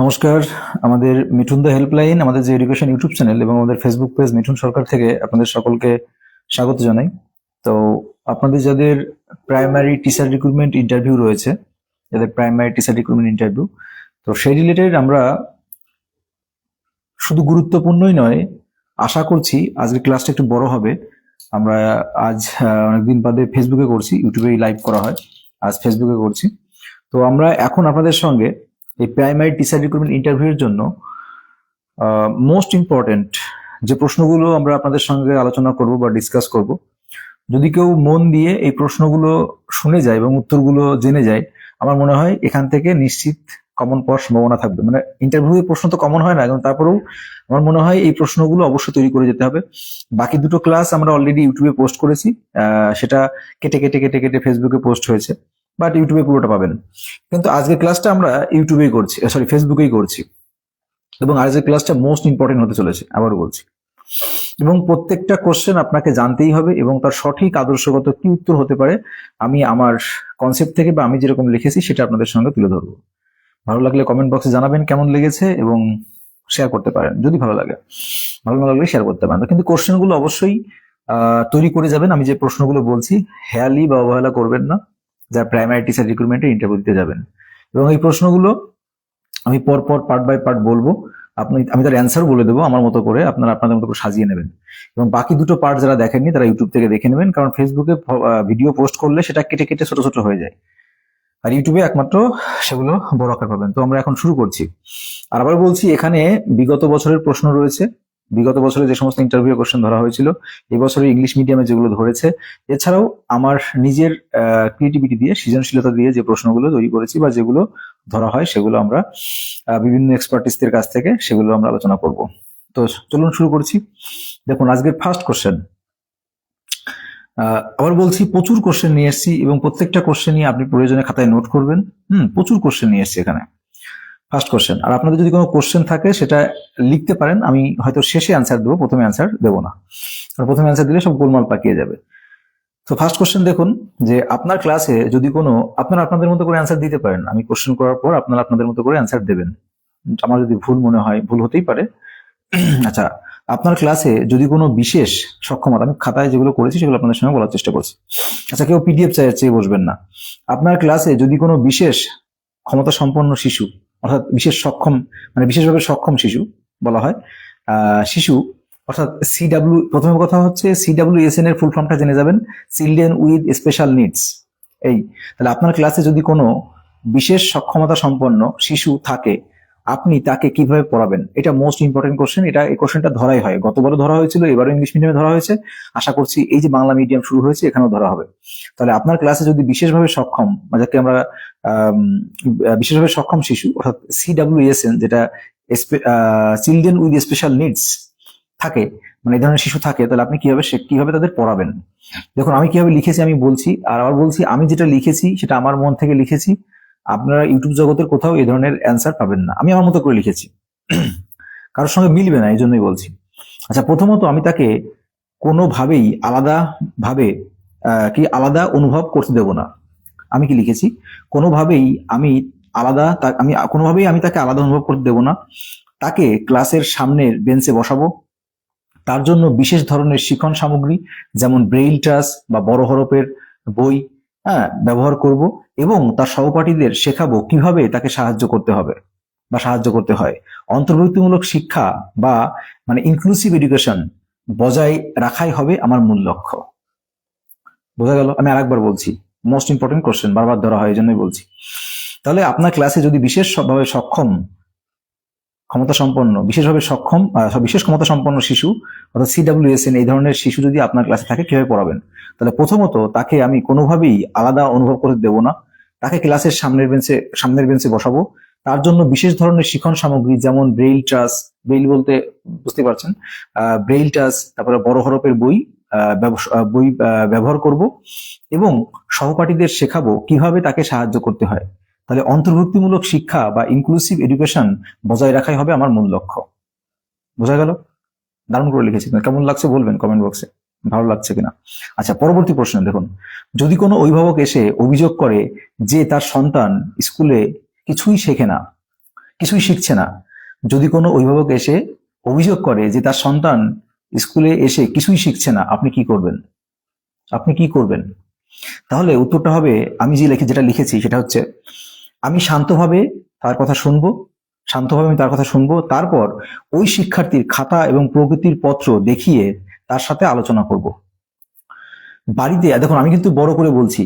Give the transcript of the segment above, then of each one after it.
নমস্কার। আমাদের মিঠুন দা হেল্পলাইন, আমাদের যে এডুকেশন ইউটিউব চ্যানেল এবং আমাদের ফেসবুক পেজ মিঠুন সরকার থেকে আপনাদের সকলকে স্বাগত জানাই। তো আপনাদের যাদের প্রাইমারি টিচার রিক্রুটমেন্ট ইন্টারভিউ রয়েছে, যাদের প্রাইমারি টিচার রিক্রুটমেন্ট ইন্টারভিউ, তো সেই রিলেটেড আমরা শুধু গুরুত্বপূর্ণই নয়, আশা করছি আজকের ক্লাসটা একটু বড় হবে। আমরা আজ অনেকদিন বাদে ফেসবুকে করছি, ইউটিউবে লাইভ করা হয়, আজ ফেসবুকে করছি। তো আমরা এখন আপনাদের সঙ্গে এই প্রাইমারি টিচার রিক্রুটমেন্ট ইন্টারভিউর জন্য মোস্ট ইম্পর্টেন্ট যে প্রশ্নগুলো আমরা আপনাদের সঙ্গে আলোচনা করব বা ডিসকাস করব, যদি কেউ মন দিয়ে এই প্রশ্নগুলো শুনে যায় এবং উত্তরগুলো জেনে যায়, আমার মনে হয় এখান থেকে নিশ্চিত কমন পাওয়ার সম্ভাবনা থাকবে। মানে ইন্টারভিউ প্রশ্ন তো কমন হয় না, এবং তারপরেও আমার মনে হয় এই প্রশ্নগুলো অবশ্যই তৈরি করে যেতে হবে। বাকি দুটো ক্লাস আমরা অলরেডি ইউটিউবে পোস্ট করেছি, সেটা কেটে কেটে কেটে কেটে ফেসবুকে পোস্ট হয়েছে, বাট ইউটিউবে পুরোটা পাবেন। কিন্তু আজকের ক্লাসটা আমরা ইউটিউবেই করছি, সরি ফেসবুকেই করছি, এবং আজকের ক্লাসটা মোস্ট ইম্পর্টেন্ট হতে চলেছে, আবারও বলছি। এবং প্রত্যেকটা কোশ্চেন আপনাকে জানতেই হবে এবং তার সঠিক আদর্শগত কি উত্তর হতে পারে আমি আমার কনসেপ্ট থেকে বা আমি যেরকম লিখেছি সেটা আপনাদের সঙ্গে তুলে ধরবো। ভালো লাগলে কমেন্ট বক্সে জানাবেন কেমন লেগেছে, এবং শেয়ার করতে পারেন যদি ভালো লাগে। ভালো না লাগলে শেয়ার করতে পারেন। কিন্তু কোশ্চেনগুলো অবশ্যই তৈরি করে যাবেন। আমি যে প্রশ্নগুলো বলছি হেয়ালি বা অবহেলা করবেন না, যারা প্রাইমারি টিচার রিক্রুটমেন্টে ইন্টারভিউ দিতে যাবেন। এবং এই প্রশ্নগুলো আমি পরপর পার্ট বাই পার্ট বলবো, আমি তার অ্যান্সার বলে দেবো আমার মতো করে, আপনারা আপনাদের মতো করে সাজিয়ে নেবেন। এবং বাকি দুটো পার্ট যারা দেখেননি তারা ইউটিউব থেকে দেখে নেবেন, কারণ ফেসবুকে ভিডিও পোস্ট করলে সেটা কেটে কেটে ছোট ছোট হয়ে যায়, আর ইউটিউবে একমাত্র সেগুলো বড় আকার পাবেন। তো আমরা এখন শুরু করছি। আর আবার বলছি, এখানে বিগত বছরের প্রশ্ন রয়েছে, বিগত বছরে যে সমস্ত ইন্টারভিউ কোশ্চেন ধরা হয়েছিল, এই বছরে ইংলিশ মিডিয়ামে যেগুলো ধরেছে, এছাড়াও আমার নিজের ক্রিয়েটিভিটি দিয়ে, সৃজনশীলতা দিয়ে যে প্রশ্নগুলো তৈরি করেছি বা যেগুলো ধরা হয়, সেগুলো আমরা বিভিন্ন এক্সপার্টিসদের কাছ থেকে সেগুলো আমরা আলোচনা করব। তো চলুন শুরু করছি। দেখুন আজকের ফার্স্ট কোশ্চেন, আবার বলছি প্রচুর কোশ্চেন নিয়ে এসেছি এবং প্রত্যেকটা কোশ্চেন নিয়ে আপনি প্রয়োজনে খাতায় নোট করবেন। প্রচুর কোশ্চেন নিয়ে এসেছি এখানে। ফার্স্ট কোশ্চেন, আর আপনাদের যদি কোনো কোশ্চেন থাকে সেটা লিখতে পারেন, আমি হয়তো শেষে অ্যান্সার দেবো, প্রথমে অ্যান্সার দেবো না, কারণ প্রথমে অ্যান্সার দিলে সব গোলমাল পাকিয়ে যাবে। তো ফার্স্ট কোশ্চেন দেখুন, যে আপনার ক্লাসে যদি কোনো, আপনারা আপনাদের মতো করে অ্যান্সার দিতে পারেন, আমি কোশ্চেন করার পর আপনারা আপনাদের মতো করে অ্যান্সার দেবেন। আমার যদি ভুল মনে হয়, ভুল হতেই পারে। আচ্ছা, আপনার ক্লাসে যদি কোনো বিশেষ সক্ষমতা, আমি খাতায় যেগুলো করেছি সেগুলো আপনাদের সঙ্গে বলার চেষ্টা করছি। আচ্ছা, কেউ পিডিএফ চেয়ে বসবেন না। আপনার ক্লাসে যদি কোনো বিশেষ ক্ষমতা সম্পন্ন শিশু, অর্থাৎ বিশেষ সক্ষম, মানে বিশেষভাবে সক্ষম শিশু বলা হয়, শিশু অর্থাৎ সিডাব্লিউ, প্রথম কথা হচ্ছে CWSN এর ফুল ফর্মটা জেনে যাবেন, চিলড্রেন উইথ স্পেশাল নিডস। এই তাহলে আপনার ক্লাসে যদি কোনো বিশেষ সক্ষমতা সম্পন্ন শিশু থাকে, আপনি তাকে কিভাবে পড়াবেন? এটা মোস্ট ইম্পর্টেন্ট কোশ্চেন। এই কোশ্চেনটা ধরাই হয়, গতবারও ধরা হয়েছিল, এবারও ইংলিশ মিডিয়ামে ধরা হয়েছে, আশা করছি এই যে বাংলা মিডিয়াম শুরু হয়েছে এখানেও ধরা হবে। তাহলে আপনার ক্লাসে যদি বিশেষভাবে সক্ষম, যাকে আমরা বিশেষভাবে সক্ষম শিশু অর্থাৎ CWSN, যেটা চিলড্রেন উইথ স্পেশাল নিডস থাকে, মানে এই ধরনের শিশু থাকে, তাহলে আপনি কিভাবে তাদের পড়াবেন? দেখুন আমি কিভাবে লিখেছি আমি বলছি, আর আবার বলছি আমি যেটা লিখেছি সেটা আমার মন থেকে লিখেছি। আপনারা ইউটিউব জগতের কোথাও এই ধরনের অ্যান্সার পাবেন না, আমি আমার মতো করে লিখেছি, কারোর সঙ্গে মিলবে না, এই জন্যই বলছি। আচ্ছা, প্রথমত আমি তাকে কোনোভাবেই আলাদা অনুভব করতে দেব না। আমি কি লিখেছি? কোনোভাবেই আমি তাকে আলাদা অনুভব করতে দেব না। তাকে ক্লাসের সামনের বেঞ্চে বসাবো। তার জন্য বিশেষ ধরনের শিক্ষণ সামগ্রী যেমন ব্রেইল টাচ বা বড় হরফের বই ব্যবহার করব, এবং তার সহপাঠীদের শেখাবো কিভাবে তাকে সাহায্য করতে হয়। অন্তর্ভুক্তিমূলক শিক্ষা বা মানে ইনক্লুসিভ এডুকেশন বজায় রাখাই হবে আমার মূল লক্ষ্য। বোঝা গেল? আমি আরেকবার বলছি, মোস্ট ইম্পর্টেন্ট কোশ্চেন, বারবার ধরা হয় এই জন্যই বলছি। তাহলে আপনার ক্লাসে যদি বিশেষ ক্ষমতা সম্পন্ন শিশু অর্থাৎ CWSN এই ধরনের শিশু যদি আপনার ক্লাসে থাকে, কিভাবে পড়াবেন? তাহলে প্রথমত তাকে আমি কোনোভাবেই আলাদা অনুভব করতে দেব না। তাকে ক্লাসের সামনের বেঞ্চে বসাবো। তার জন্য বিশেষ ধরনের শিক্ষণ সামগ্রী যেমন ব্রেইল টাচ, ব্রেইল বলতে বুঝতে পারছেন, ব্রেইল টাচ, তারপরে বড় হরফের বই ব্যবহার করব, এবং সহপাঠীদের শেখাবো কিভাবে তাকে সাহায্য করতে হয়। তাহলে অন্তর্ভুক্তিমূলক শিক্ষা বা ইনক্লুসিভ এডুকেশন বজায় রাখাই হবে আমার মূল লক্ষ্য। বোঝা গেল? দারুণ করে লিখেছি। কেমন লাগছে বলবেন কমেন্ট বক্সে, ভালো লাগছে কিনা। আচ্ছা, পরবর্তী প্রশ্ন দেখুন, যদি কোনো অভিভাবক এসে অভিযোগ করে যে তার সন্তান স্কুলে কিছুই শেখে না কিছুই শিখছে না, যদি কোনো অভিভাবক এসে অভিযোগ করে যে তার সন্তান স্কুলে এসে কিছুই শিখছে না, আপনি কি করবেন? আপনি কি করবেন? তাহলে উত্তরটা হবে, আমি যেটা লিখেছি সেটা হচ্ছে, আমি শান্তভাবে তার কথা শুনবো, তারপর ওই শিক্ষার্থীর খাতা এবং প্রগতির পত্র দেখিয়ে তার সাথে আলোচনা করব। বাড়িতে দেখুন, আমি কিন্তু বড় করে বলছি,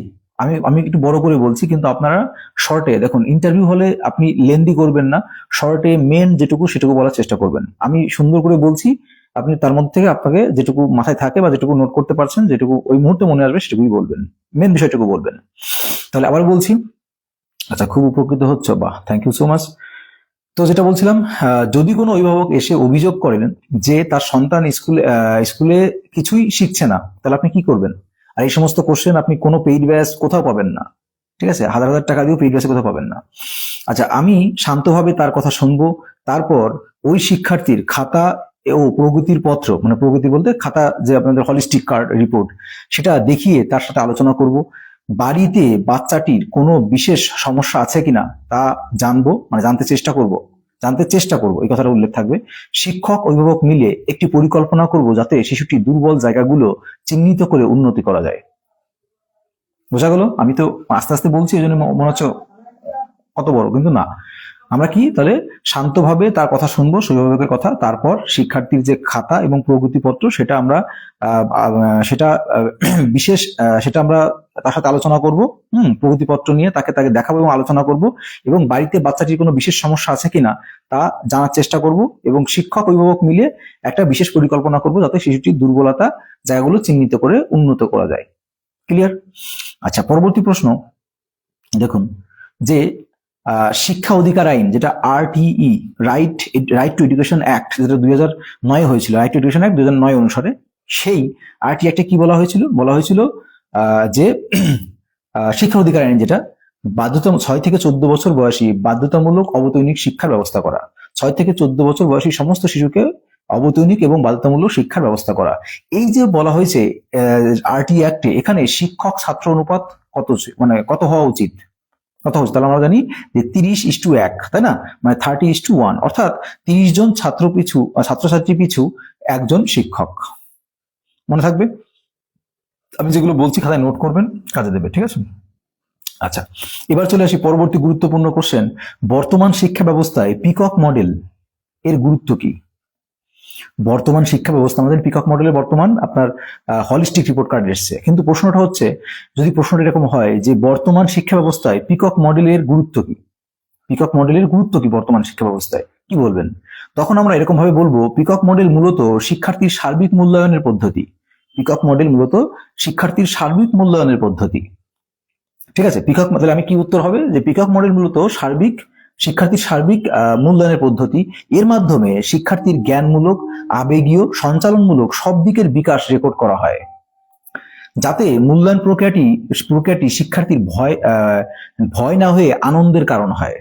আমি একটু বড় করে বলছি, কিন্তু আপনারা শর্টে দেখুন, ইন্টারভিউ হলে আপনি লেন্দি করবেন না, শর্টে মেন যেটুকু সেটুকু বলার চেষ্টা করবেন। আমি সুন্দর করে বলছি, আপনি তার মধ্যে থেকে আপনাকে যেটুকু মাথায় থাকে বা যেটুকু নোট করতে পারছেন, যেটুকু ওই মুহূর্তে মনে আসবে সেটুকুই বলবেন, মেন বিষয়টুকু বলবেন। তাহলে আবার বলছি, আচ্ছা খুব উপকৃত হচ্ছে, বাহ, থ্যাংক ইউ সো মাচ। তো যেটা বলছিলাম, যদি কোনো অভিভাবক এসে অভিযোগ করেন যে তার সন্তান স্কুলে কিছুই শিখছে না, তাহলে আপনি কি করবেন? আর এই সমস্ত কোশ্চেন আপনি কোনো পেইড ব্যাচ কোথাও পাবেন না, ঠিক আছে? হাজার হাজার টাকা দিয়েও পেইড ব্যাচে কোথাও পাবেন না। আচ্ছা, আমি শান্তভাবে তার কথা শুনবো, তারপর ওই শিক্ষার্থীর খাতা ও প্রগতির পত্র, মানে প্রগতি বলতে খাতা, যে আপনাদের হলিস্টিক কার্ড রিপোর্ট, সেটা দেখিয়ে তার সাথে আলোচনা করব। বাড়িতে বাচ্চাটির কোনো বিশেষ সমস্যা আছে কিনা তা জানবো, মানে জানতে চেষ্টা করব, এই কথাটা উল্লেখ থাকবে। শিক্ষক অভিভাবক মিলে একটি পরিকল্পনা করব যাতে শিশুটির দুর্বল জায়গাগুলো চিহ্নিত করে উন্নতি করা যায়। বোঝা গেল? আমি তো আস্তে আস্তে বলছি, এই জন্য মনে হচ্ছে কত বড়, কিন্তু না। আমরা কি তাহলে শান্তভাবে তার কথা শুনবো, অভিভাবকের কথা, তারপর শিক্ষার্থীর যে খাতা এবং প্রগতিপত্র সেটা আমরা বিশেষ সেটা আমরা তার সাথে আলোচনা করব। প্রগতিপত্র নিয়ে তাকে দেখাবো এবং আলোচনা করব, এবং বাড়িতে বাচ্চাটির কোনো বিশেষ সমস্যা আছে কিনা তা জানার চেষ্টা করব, এবং শিক্ষক অভিভাবক মিলে একটা বিশেষ পরিকল্পনা করব যাতে শিশুটির দুর্বলতা জায়গাগুলো চিহ্নিত করে উন্নত করা যায়। ক্লিয়ার? আচ্ছা, পরবর্তী প্রশ্ন দেখুন, যে শিক্ষা অধিকার আইন, যেটা RTE, right two education act, যেটা 2009 হয়েছিল, রাইট টু এডুকেশন অ্যাক্ট 2009 অনুসারে, সেই RTE অ্যাক্টে কি বলা হয়েছিল যে শিক্ষা অধিকার আইন, যেটা 6 থেকে 14 বছর বয়সী বাধ্যতামূলক অবৈতনিক শিক্ষার ব্যবস্থা করা, 6 থেকে 14 বছর বয়সী সমস্ত শিশুকে অবৈতনিক এবং বাধ্যতামূলক শিক্ষার ব্যবস্থা করা। এই যে বলা হয়েছে RTE অ্যাক্টে, এখানে শিক্ষক ছাত্র অনুপাত কত হওয়া উচিত? তাহলে আমরা জানি যে 30:1, তাই না? মানে 30:1, অর্থাৎ 30 জন ছাত্রছাত্রী পিছু একজন শিক্ষক। মনে থাকবে? আমি যেগুলো বলছি খাতায় নোট করবেন, কাজে দেবে, ঠিক আছে? আচ্ছা, এবার চলে আসি পরবর্তী গুরুত্বপূর্ণ কোশ্চেন। বর্তমান শিক্ষা ব্যবস্থায় পিকক মডেল এর গুরুত্ব কি? বর্তমান শিক্ষা ব্যবস্থা, আমাদের পিকক মডেলের বর্তমান আপনার হলিস্টিক রিপোর্ট কার্ড এসছে, কিন্তু প্রশ্নটা হচ্ছে, যদি প্রশ্নটা এরকম হয় যে বর্তমান শিক্ষা ব্যবস্থায় পিকক মডেলের গুরুত্ব কি, বর্তমান শিক্ষা ব্যবস্থায় কি বলবেন? তখন আমরা এরকম ভাবে বলবো, পিকক মডেল মূলত শিক্ষার্থীর সার্বিক মূল্যায়নের পদ্ধতি। ঠিক আছে? তাহলে আমি কি উত্তর হবে, যে পিকক মডেল মূলত শিক্ষার্থীর সার্বিক মূল্যায়নের পদ্ধতি। এর মাধ্যমে শিক্ষার্থীর জ্ঞানমূলক, আবেগীয়, সঞ্চালনমূলক সব দিকের বিকাশ রেকর্ড করা হয়, যাতে মূল্যায়ন প্রক্রিয়াটি শিক্ষার্থীর ভয় না হয়ে আনন্দের কারণ হয়।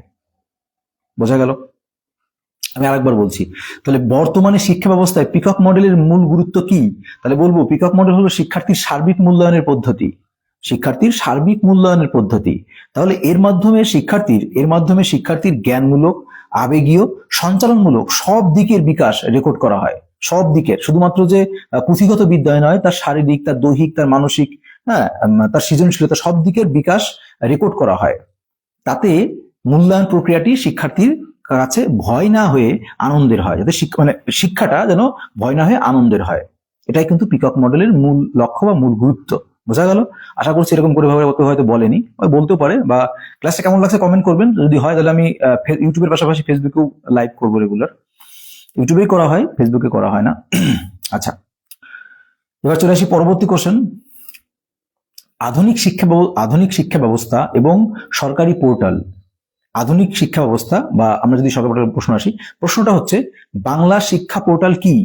বোঝা গেল? আমি আরেকবার বলছি, তাহলে বর্তমানে শিক্ষা ব্যবস্থায় পিকক মডেলের মূল গুরুত্ব কি? তাহলে বলবো, পিকক মডেল হলো শিক্ষার্থীর সার্বিক মূল্যায়নের পদ্ধতি। তাহলে এর মাধ্যমে শিক্ষার্থীর জ্ঞানমূলক, আবেগীয়, সঞ্চালনমূলক সব দিকের বিকাশ রেকর্ড করা হয়। সব দিকের, শুধুমাত্র যে পুঁথিগত বিদ্যায় নয়, তার শারীরিক, তার দৈহিক, তার মানসিক, তার সৃজনশীলতা, সব দিকের বিকাশ রেকর্ড করা হয়। তাতে মূল্যায়ন প্রক্রিয়াটি শিক্ষার্থীর কাছে ভয় না হয়ে আনন্দের হয়, যাতে শিক্ষাটা যেন ভয় না হয়ে আনন্দের হয়। এটাই কিন্তু পিকক মডেলের মূল লক্ষ্য বা মূল গুরুত্ব। বোঝা গেল? আশা করছি এরকম করে হয়তো বলেনি, বলতেও পারে, বা ক্লাসটা কেমন লাগছে কমেন্ট করবেন। যদি হয় তাহলে আমি ইউটিউবের পাশাপাশি ফেসবুকেও লাইভ করবো রেগুলার। ইউটিউবেই করা হয়, ফেসবুকে করা হয় না। আচ্ছা, এবার চলে আসি পরবর্তী কোশ্চেন। আধুনিক শিক্ষা ব্যবস্থা এবং সরকারি পোর্টাল। আধুনিক শিক্ষা ব্যবস্থা, বা আমরা যদি সরকারি পোর্টাল প্রশ্ন আসি, প্রশ্নটা হচ্ছে বাংলা শিক্ষা পোর্টাল কি?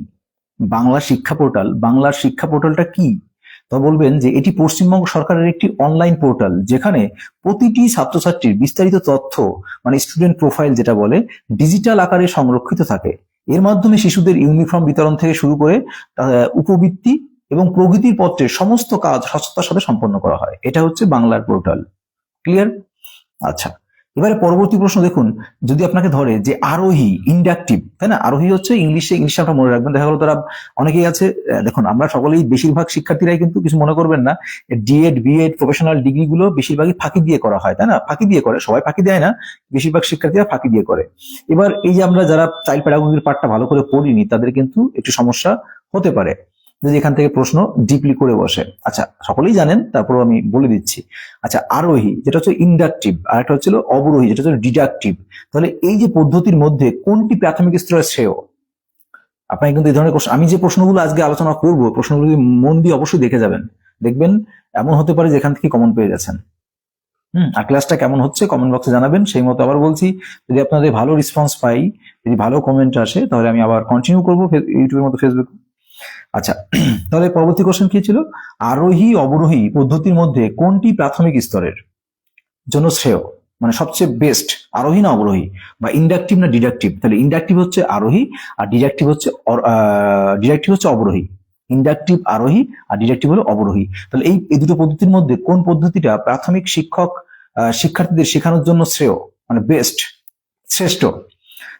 বাংলার শিক্ষা পোর্টালটা কি? তো বলবেন যে এটি পশ্চিমবঙ্গ সরকারের একটি অনলাইন পোর্টাল, যেখানে প্রতিটি ছাত্রছাত্রীর বিস্তারিত তথ্য, মানে স্টুডেন্ট প্রোফাইল যেটা বলে, ডিজিটাল আকারে সংরক্ষিত থাকে। এর মাধ্যমে শিশুদের ইউনিফর্ম বিতরণ থেকে শুরু করে উপবৃত্তি এবং প্রগতির পত্রের সমস্ত কাজ স্বচ্ছতার সাথে সম্পন্ন করা হয়। এটা হচ্ছে বাংলার পোর্টাল। ক্লিয়ার? আচ্ছা, এবারে পরবর্তী প্রশ্ন দেখুন, যদি আপনাকে ধরে যে আরোহী ইন্ডাকটিভ, তাই না, আরোহী হচ্ছে ইংলিশে আপনারা মনে রাখবেন। দেখা গেলো তারা অনেকেই আছে, দেখুন আমরা সকলেই বেশিরভাগ শিক্ষার্থীরাই কিন্তু কিছু মনে করবেন না, ডিএড বিএড প্রফেশনাল ডিগ্রি গুলো বেশিরভাগই ফাঁকি দিয়ে করা হয়, তাই না, ফাঁকি দিয়ে করে, সবাই ফাঁকি দেয় না, বেশিরভাগ শিক্ষার্থীরা ফাঁকি দিয়ে করে। এবার এই যে আমরা যারা চাইল্ড প্যাডাগোজির পার্টটা ভালো করে পড়িনি তাদের কিন্তু একটু সমস্যা হতে পারে যদি এখান থেকে প্রশ্ন ডিপলি করে বসে। আচ্ছা, সকলেই জানেন, তারপরেও আমি বলে দিচ্ছি। আচ্ছা, আরোহী যেটা হচ্ছে ইন্ডাকটিভ, আর একটা হচ্ছিল অবরোহী যেটা হচ্ছে ডিডাকটিভ। তাহলে এই যে পদ্ধতির মধ্যে কোনটি প্রাথমিক স্তরের শ্রেয়? আপনাকে কিন্তু এই ধরনের আমি যে প্রশ্নগুলো আজকে আলোচনা করব, প্রশ্নগুলো মন দিয়ে অবশ্যই দেখে যাবেন, দেখবেন এমন হতে পারে যে এখান থেকে কমন পেয়ে গেছেন। আর ক্লাসটা কেমন হচ্ছে কমেন্ট বক্সে জানাবেন। সেই মতো আবার বলছি, যদি আপনাদের ভালো রেসপন্স পাই, যদি ভালো কমেন্ট আসে, তাহলে আমি আবার কন্টিনিউ করবো ইউটিউবের মতো ফেসবুক। আচ্ছা, তাহলে পরবর্তী কোশ্চেন কি ছিল? আরোহী অবরোহী পদ্ধতির মধ্যে কোনটি প্রাথমিক স্তরের জন্য শ্রেয়, মানে সবচেয়ে বেস্ট, আরোহী না অবরোহী, বা ইন্ডাকটিভ না ডিডাকটিভ? তাহলে ইন্ডাকটিভ হচ্ছে আরোহী আর ডিডাকটিভ হচ্ছে অবরোহী। ইন্ডাকটিভ আরোহী আর ডিডাকটিভ হলো অবরোহী। তাহলে এই দুটো পদ্ধতির মধ্যে কোন পদ্ধতিটা প্রাথমিক শিক্ষার্থীদের শেখানোর জন্য শ্রেয়, মানে বেস্ট, শ্রেষ্ঠ?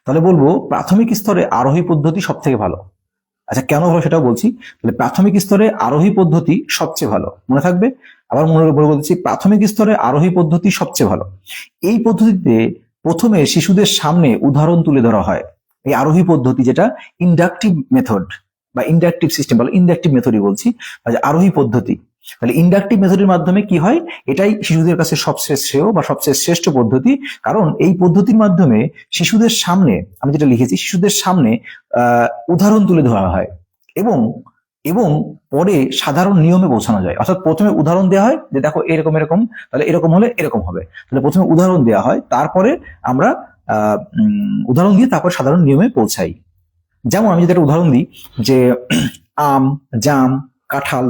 তাহলে বলবো প্রাথমিক স্তরে আরোহী পদ্ধতি সব থেকে ভালো। আচ্ছা, কেন ভালো সেটাও বলছি। তাহলে প্রাথমিক স্তরে আরোহী পদ্ধতি সবচেয়ে ভালো, মনে থাকবে। আবার মনে বলে বলছি, প্রাথমিক স্তরে আরোহী পদ্ধতি সবচেয়ে ভালো। এই পদ্ধতিতে প্রথমে শিশুদের সামনে উদাহরণ তুলে ধরা হয়। এই আরোহী পদ্ধতি যেটা ইন্ডাকটিভ মেথড বা ইন্ডাকটিভ সিস্টেম বলে, ইন্ডাকটিভ মেথডই বলছি, আরোহী পদ্ধতি। তাহলে ইন্ডাকটিভ মেথডের মাধ্যমে কি হয়, এটাই শিশুদের কাছে সবচেয়ে শ্রেয় বা সবচেয়ে শ্রেষ্ঠ পদ্ধতি। কারণ এই পদ্ধতির মাধ্যমে শিশুদের সামনে, আমি যেটা লিখেছি, শিশুদের সামনে উদাহরণ তুলে ধরা হয় এবং এবং পরে সাধারণ নিয়মে পৌঁছানো যায়। অর্থাৎ প্রথমে উদাহরণ দেওয়া হয় যে দেখো এরকম এরকম, তাহলে এরকম হলে এরকম হবে। তাহলে প্রথমে উদাহরণ দেওয়া হয়, তারপরে আমরা উদাহরণ দিয়ে তারপর সাধারণ নিয়মে পৌঁছাই। যেমন আমি যদি একটা উদাহরণ দিই যে আম, জাম, কাঁঠাল,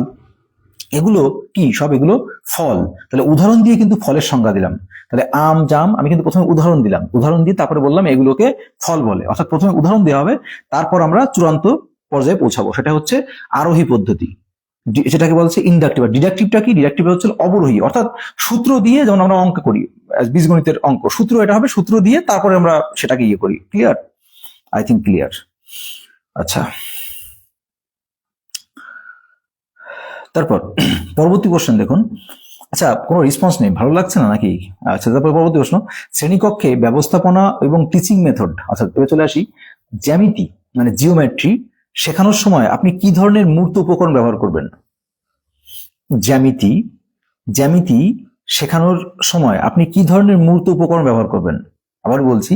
এগুলো কি? সব এগুলো ফল। তাহলে উদাহরণ দিয়ে কিন্তু ফলের সংজ্ঞা দিলাম। তাহলে আম, জাম, আমি কিন্তু প্রথমে উদাহরণ দিলাম, উদাহরণ দিয়ে তারপরে বললাম এগুলোকে ফল বলে। অর্থাৎ প্রথমে উদাহরণ দেওয়া হবে, তারপর আমরা চূড়ান্ত পর্যায়ে পৌঁছাবো। সেটা হচ্ছে আরোহী পদ্ধতি, যেটাকে বলছে ইন্ডাকটিভ। আর ডিডাকটিভটা কি? ডিডাকটিভ হচ্ছে অবরোহী, অর্থাৎ সূত্র দিয়ে, যেমন আমরা অঙ্ক করি, বীজগণিতের অঙ্ক, সূত্র এটা হবে, সূত্র দিয়ে তারপরে আমরা সেটাকে ইয়ে করি। ক্লিয়ার? I think clear. আচ্ছা, তারপর পরবর্তী কোশ্চেন দেখুন। আচ্ছা, কোনো রেসপন্স নেই, ভালো লাগছে না নাকি? আচ্ছা, তারপর পরবর্তী প্রশ্ন, শ্রেণীকক্ষে ব্যবস্থাপনা এবং টিচিং মেথড। আচ্ছা, এবার চলে আসি, জ্যামিতি মানে জিওমেট্রি শেখানোর সময় আপনি কি ধরনের মূর্ত উপকরণ ব্যবহার করবেন? জ্যামিতি শেখানোর সময় আপনি কি ধরনের মূর্ত উপকরণ ব্যবহার করবেন? আবার বলছি,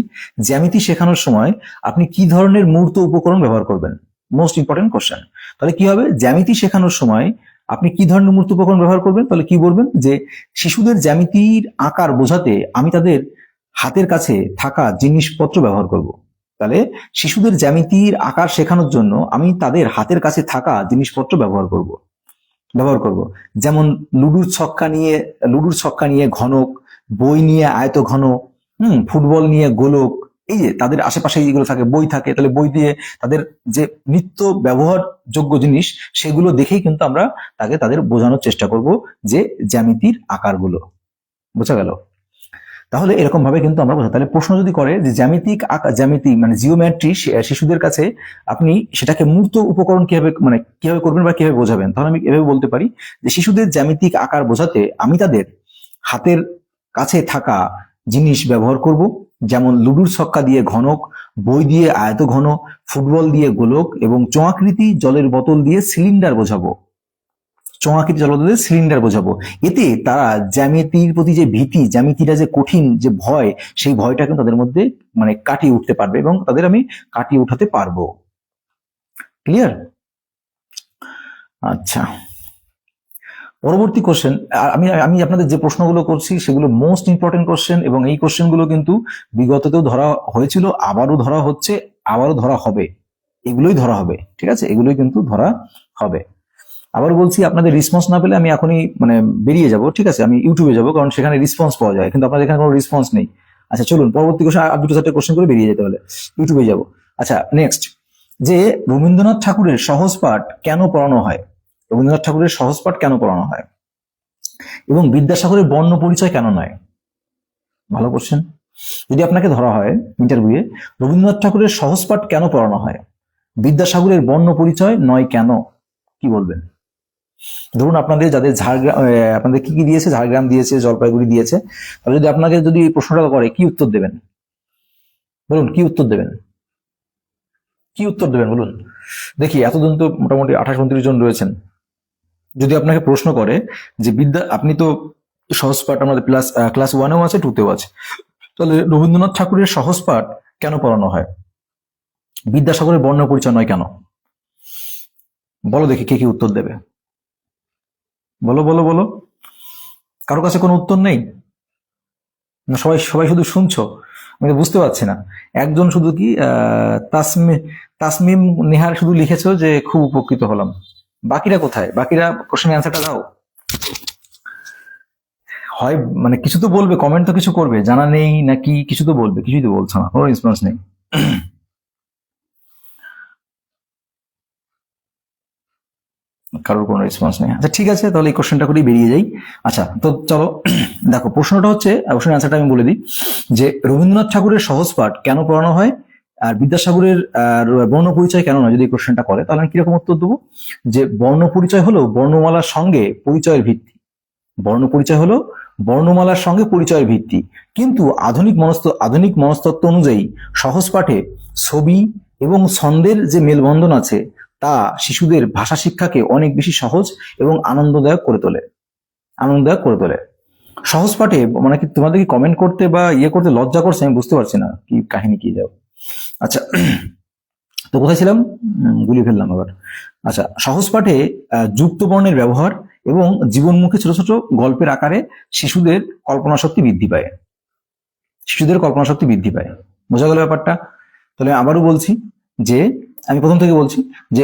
জ্যামিতি শেখানোর সময় আপনি কি ধরনের মূর্ত উপকরণ ব্যবহার করবেন? Most important question. তাহলে কি হবে? জ্যামিতি শেখানোর সময় আপনি কি ধরনের মূর্ত উপকরণ ব্যবহার করবেন? তাহলে কি বলবেন যে শিশুদের জ্যামিতির আকার বোঝাতে আমি তাদের হাতের কাছে থাকা জিনিসপত্র ব্যবহার করব। তাহলে শিশুদের জ্যামিতির আকার শেখানোর জন্য আমি তাদের হাতের কাছে থাকা জিনিসপত্র ব্যবহার করব। যেমন লুডুর ছক্কা নিয়ে ঘনক, বই নিয়ে আয়ত ঘন, ফুটবল নিয়ে গোলক। এই যে তাদের আশেপাশে যেগুলো থাকে, বই থাকে, তাহলে বই দিয়ে তাদের যে নিত্য ব্যবহারযোগ্য জিনিস, সেগুলো দেখেই কিন্তু আমরা তাদের বোঝানোর চেষ্টা করব যে জ্যামিতির আকারগুলো। বোঝা গেল? তাহলে এরকম ভাবে কিন্তু আমরা বোঝা। তাহলে প্রশ্ন যদি করে যে জ্যামিতি মানে জিওমেট্রি শিশুদের কাছে আপনি সেটাকে মূর্ত উপকরণ কিভাবে করবেন বা কিভাবে বোঝাবেন, তাহলে আমি এভাবে বলতে পারি যে শিশুদের জ্যামিতিক আকার বোঝাতে আমি তাদের হাতের কাছে থাকা জিনিস ব্যবহার করব। যেমন লুডুর ছক্কা দিয়ে ঘনক, বই দিয়ে আয়ত ঘন, ফুটবল দিয়ে গোলক এবং চোঙাকৃতি জলের বোতল দিয়ে সিলিন্ডার বোঝাবো। এতে তারা জ্যামিতির প্রতি যে ভীতি, জ্যামিতিটা যে কঠিন, যে ভয়, সেই ভয়টা কিন্তু তাদের মধ্যে কাটিয়ে উঠতে পারবে এবং তাদের আমি কাটিয়ে উঠাতে পারবো। ক্লিয়ার? আচ্ছা, পরবর্তী কোশ্চেন। আমি আপনাদের যে প্রশ্নগুলো করছি সেগুলো মোস্ট ইম্পর্টেন্ট কোশ্চেন, এবং এই কোশ্চেনগুলো কিন্তু বিগততেও ধরা হয়েছিল, আবারও ধরা হচ্ছে, আবারও ধরা হবে। এগুলোই ধরা হবে, ঠিক আছে? এগুলোই কিন্তু ধরা হবে। আবার বলছি, আপনাদের রেসপন্স না পেলে আমি এখনই বেরিয়ে যাব, ঠিক আছে? আমি ইউটিউবে যাব, কারণ সেখানে রেসপন্স পাওয়া যায়, কিন্তু আপনাদের এখানে কোনো রেসপন্স নেই। আচ্ছা, চলুন পরবর্তী কোশ্চেন, আর দুটো চারটে কোশ্চেন করে বেরিয়ে যেতে হলে ইউটিউবে যাব। আচ্ছা, নেক্সট, যে রবীন্দ্রনাথ ঠাকুরের সহজ পাঠ কেন পড়ানো হয়? রবীন্দ্রনাথ ঠাকুরের সহজ পাঠ কেন পড়ানো হয়? এবং বিদ্যাসাগরের বর্ণ পরিচয় কেন নয়? ভালো কোশ্চেন। যদি আপনাকে ধরা হয় ইন্টারভিউয়ে, রবীন্দ্রনাথ ঠাকুরের সহজ পাঠ কেন পড়ানো হয়? বিদ্যাসাগরের বর্ণ পরিচয় নয় কেন? কি বলবেন? ধরুন আপনাদের যাদের ঝাড়গ্রাম, আপনাদের কি কি দিয়েছে, ঝাড়গ্রাম দিয়েছে, জলপাইগুড়ি দিয়েছে, তাহলে যদি আপনাকে যদি এই প্রশ্নটা করে, কি উত্তর দেবেন? বলুন, কি উত্তর দেবেন? কি উত্তর দেবেন বলুন দেখি? এতদিন তো মোটামুটি 28-29 জন রয়েছেন। যদি আপনাকে প্রশ্ন করে যে আপনি তো সহজ পাঠ আমাদের ক্লাস 1-এও আছে, 2-তেও আছে, তাহলে রবীন্দ্রনাথ ঠাকুরের সহজ পাঠ কেন পড়ানো হয়? বিদ্যাসাগরের বর্ণ পরিচয় নয় কেন? বলো দেখি কে কি উত্তর দেবে। বলো বলো বলো। কারো কাছে কোনো উত্তর নেই? না সবাই সবাই শুধু শুনছো? আমি তো বুঝতে পারছি না। একজন শুধু কি তাসমিম নেহার শুধু লিখেছো যে খুব উপকৃত হলাম। বাকিরা কোথায়? বাকিরা কোশ্চেনের অ্যান্সারটা দাও। হয় মানে কিছু তো বলবে, কমেন্ট তো কিছু করবে, জানা নেই নাকি কিছু তো বলবে, কিছুই তো বলছো না, কোনো রেসপন্স নেই। কারোর কোনো রেসপন্স নেই। আচ্ছা ঠিক আছে, তাহলে এই কোশ্চেনটা করেই বেরিয়ে যাই। আচ্ছা তো চলো দেখো, প্রশ্নটা হচ্ছে, প্রশ্নের অ্যান্সারটা আমি বলে দিই যে রবীন্দ্রনাথ ঠাকুরের সহজ পাঠ কেন পড়ানো হয় আর বিদ্যাসাগরের বর্ণ পরিচয় কেন নয়, যদি এই কোশ্চেনটা করে তাহলে আমি কিরকম উত্তর দেবো? যে বর্ণ পরিচয় হলো বর্ণমালার সঙ্গে পরিচয়ের ভিত্তি। বর্ণ পরিচয় হলো বর্ণমালার সঙ্গে পরিচয়ের ভিত্তি, কিন্তু আধুনিক মনস্তত্ত্ব অনুযায়ী সহজ পাঠে ছবি এবং ছন্দের যে মেলবন্ধন আছে তা শিশুদের ভাষা শিক্ষাকে অনেক বেশি সহজ এবং আনন্দদায়ক করে তোলে। সহজ পাঠে মানে কি তোমাদের কি কমেন্ট করতে বা করতে লজ্জা করছে? আমি বুঝতে পারছি না কি কাহিনী, কি যাও। আচ্ছা তো কোথায় ছিলাম? গুলিয়ে ফেললাম আবার। আচ্ছা, সহজ পাঠে যুক্ত বর্ণের ব্যবহার এবং জীবনমুখী ছোট ছোট গল্পের আকারে শিশুদের কল্পনা শক্তি বৃদ্ধি পায়। বোঝা গেল ব্যাপারটা? তাহলে আবারও বলছি যে, আমি প্রথম থেকে বলছি যে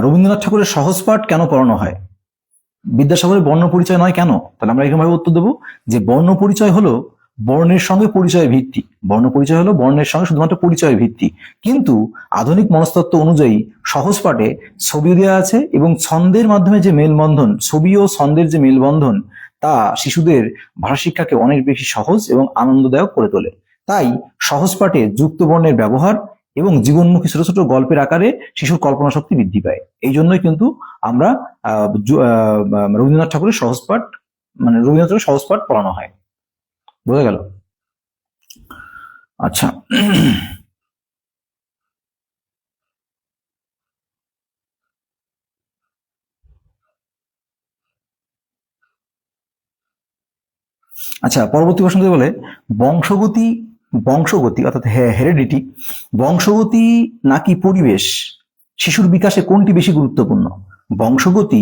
রবীন্দ্রনাথ ঠাকুরের সহজ পাঠ কেন পড়ানো হয়? বিদ্যাসাগরের বর্ণ পরিচয় নয় কেন? তাহলে আমরা এরকম ভাবে উত্তর দেবো যে বর্ণ পরিচয় হলো বর্ণের সঙ্গে পরিচয়ের ভিত্তি। বর্ণের সঙ্গে শুধুমাত্র পরিচয়ের ভিত্তি, কিন্তু আধুনিক মনস্তত্ত্ব অনুযায়ী সহজ পাঠে ছবি দেওয়া আছে এবং ছন্দের মাধ্যমে যে মেলবন্ধন, ছবি ও ছন্দের যে মেলবন্ধন তা শিশুদের ভাষা শিক্ষাকে অনেক বেশি সহজ এবং আনন্দদায়ক করে তোলে। তাই সহজ পাঠে যুক্ত বর্ণের ব্যবহার এবং জীবনমুখী ছোট ছোট গল্পের আকারে শিশুর কল্পনা শক্তি বৃদ্ধি পায়। এই জন্যই কিন্তু আমরা রবীন্দ্রনাথ ঠাকুরের সহজ পাঠ পড়ানো হয়। বোঝা গেল? আচ্ছা আচ্ছা, পরবর্তী প্রশ্ন বলে বংশগতি অর্থাৎ হেরিডিটি, বংশগতি নাকি পরিবেশ শিশুর বিকাশে কোনটি বেশি গুরুত্বপূর্ণ? বংশগতি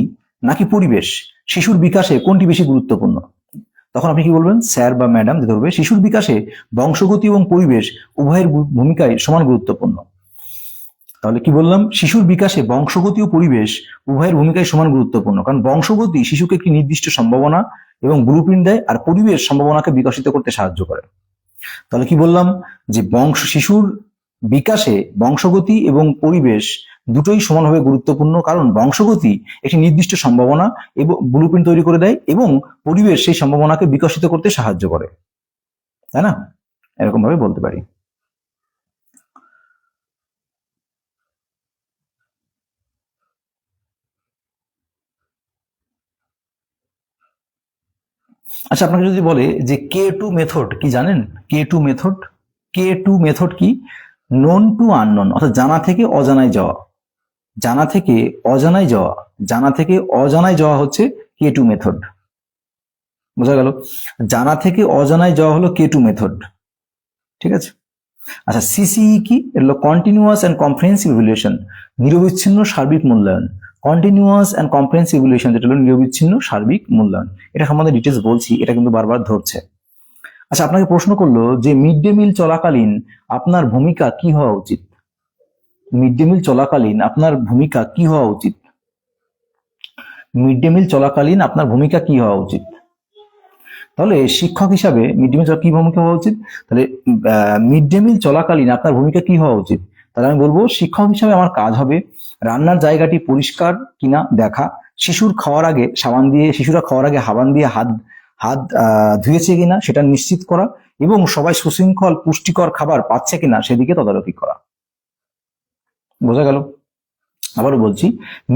নাকি পরিবেশ শিশুর বিকাশে কোনটি বেশি গুরুত্বপূর্ণ? তখন আপনি কি বলবেন? স্যার বা ম্যাডাম যে ধরবে, শিশুর বিকাশে বংশগতি এবং পরিবেশ উভয়ের ভূমিকায় সমান গুরুত্বপূর্ণ। তাহলে কি বললাম? শিশুর বিকাশে বংশগতি ও পরিবেশ উভয়ের ভূমিকায় সমান গুরুত্বপূর্ণ, কারণ বংশগতি শিশুকে একটি নির্দিষ্ট সম্ভাবনা এবং ব্লুপ্রিন্ট দেয়, আর পরিবেশ সম্ভাবনাকে বিকশিত করতে সাহায্য করে। তাহলে কি বললাম? যে শিশুর বিকাশে বংশগতি এবং পরিবেশ দুটোই সমানভাবে গুরুত্বপূর্ণ, কারণ বংশগতি একটি নির্দিষ্ট সম্ভাবনা এবং ব্লুপ্রিন্ট তৈরি করে দেয় এবং পরিবেশ সেই সম্ভাবনাকে বিকশিত করতে সাহায্য করে, তাই না? এরকম ভাবে বলতে পারি। আচ্ছা, আপনাকে যদি বলে যে K2 মেথড কি জানেন? K2 মেথড কি? নোন টু আননোন, অর্থাৎ জানা থেকে অজানায় যাওয়া। হচ্ছে K2 মেথড। বোঝা গেল? জানা থেকে অজানায় যাওয়া হলো K2 মেথড। ঠিক আছে। আচ্ছা, CCE কি? এগুলো কন্টিনিউয়াস এন্ড কম্প্রিহেন্সিভ ইভ্যালুয়েশন, নিরবিচ্ছিন্ন সার্বিক মূল্যায়ন। যেটা হলো নিরবিচ্ছিন্ন সার্বিক মূল্যায়ন। এটা সম্বন্ধে ডিটেলস বলছি, এটা কিন্তু বারবার ধরছে। আচ্ছা, আপনাকে প্রশ্ন করলো যে মিড ডে মিল চলাকালীন আপনার ভূমিকা কি হওয়া উচিত? তাহলে শিক্ষক হিসাবে মিড ডে মিল কি ভূমিকা হওয়া উচিত? তাহলে মিড ডে মিল চলাকালীন আপনার ভূমিকা কি হওয়া উচিত? তাহলে আমি বলবো, শিক্ষক হিসাবে আমার কাজ হবে রান্নার জায়গাটি পরিষ্কার কিনা দেখা, শিশুরা খাওয়ার আগে হাত ধুয়েছে কিনা সেটা নিশ্চিত করা, এবং সবাই সুশৃঙ্খল পুষ্টিকর খাবার পাচ্ছে কিনা সেদিকে তদারকি করা। বোঝা গেল? আবারও বলছি,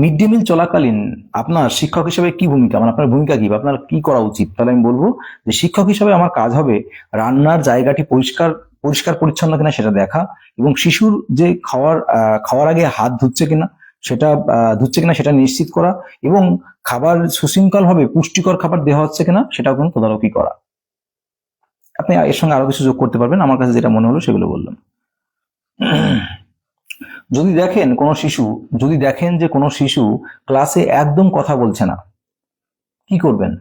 মিড ডে মিল চলাকালীন আপনার শিক্ষক হিসেবে কি ভূমিকা, মানে আপনার ভূমিকা কি বা আপনার কি করা উচিত? তাহলে আমি বলবো যে শিক্ষক হিসেবে আমার কাজ হবে রান্নার জায়গাটি পরিষ্কার পরিষ্কার পরিচ্ছন্ন কিনা সেটা দেখা, এবং শিশুর যে খাওয়ার আগে হাত ধুচ্ছে কিনা সেটা নিশ্চিত করা, এবং খাবার সুশৃঙ্খলভাবে পুষ্টিকর খাবার দেওয়া হচ্ছে কিনা সেটাও কিন্তু তদারকি করা। আপনি এর সঙ্গে আরো কিছু যোগ করতে পারবেন, আমার কাছে যেটা মনে হলো সেগুলো বললাম। যদি দেখেন যে কোনো শিশু ক্লাসে একদম কথা বলছে না, কি করবেন?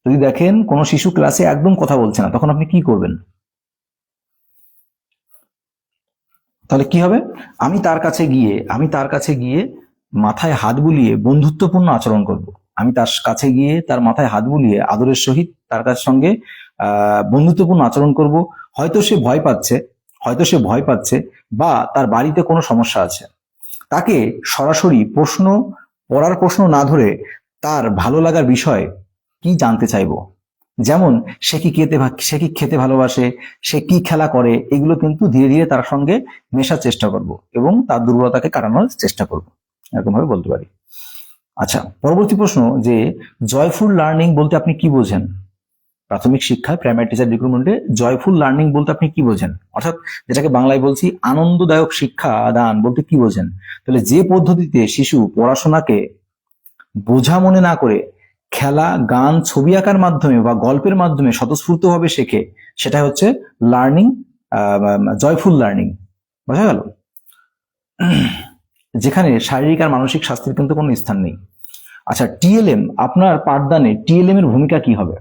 যদি দেখেন কোনো শিশু ক্লাসে একদম কথা বলছে না, তখন আপনি কি করবেন? তাহলে কি হবে? আমি তার কাছে গিয়ে মাথায় হাত বুলিয়ে বন্ধুত্বপূর্ণ আচরণ করব। আমি তার কাছে গিয়ে তার মাথায় হাত বুলিয়ে আদরের সহিত তার সঙ্গে বন্ধুত্বপূর্ণ আচরণ করব। হয়তো সে ভয় পাচ্ছে বা তার বাড়িতে কোনো সমস্যা আছে। তাকে সরাসরি পড়ার প্রশ্ন না ধরে তার ভালো লাগার বিষয় কি জানতে চাইবো। যেমন সে কি খেতে ভালোবাসে, সে কি খেলা করে, এগুলো কিন্তু ধীরে ধীরে তার সঙ্গে মেশার চেষ্টা করব এবং তার দুর্বলতাকে কাটানোর চেষ্টা করব, এরকম ভাবে বলতে পারি। আচ্ছা, পরবর্তী প্রশ্ন যে জয়ফুল লার্নিং বলতে আপনি কি বোঝেন? প্রাথমিক শিক্ষায় প্রাইমারি টিচার রিক্রুটমেন্টে জয়ফুল লার্নিং বলতে আপনি কি বোঝেন? অর্থাৎ যেটাকে বাংলায় বলছি আনন্দদায়ক শিক্ষা দান বলতে কি বোঝেন? তাহলে যে পদ্ধতিতে শিশু পড়াশোনাকে বোঝা মনে না করে খেলা, গান, ছবি আঁকার মাধ্যমে বা গল্পের মাধ্যমে স্বতঃস্ফূর্তভাবে শেখে, সেটা হচ্ছে লার্নিং, জয়ফুল লার্নিং। বোঝা গেল? যেখানে শারীরিক আর মানসিক স্বাস্থ্যের কিন্তু কোনো স্থান নেই। আচ্ছা, টিএলএম, আপনার পাঠদানে টিএলএম এর ভূমিকা কি হবে?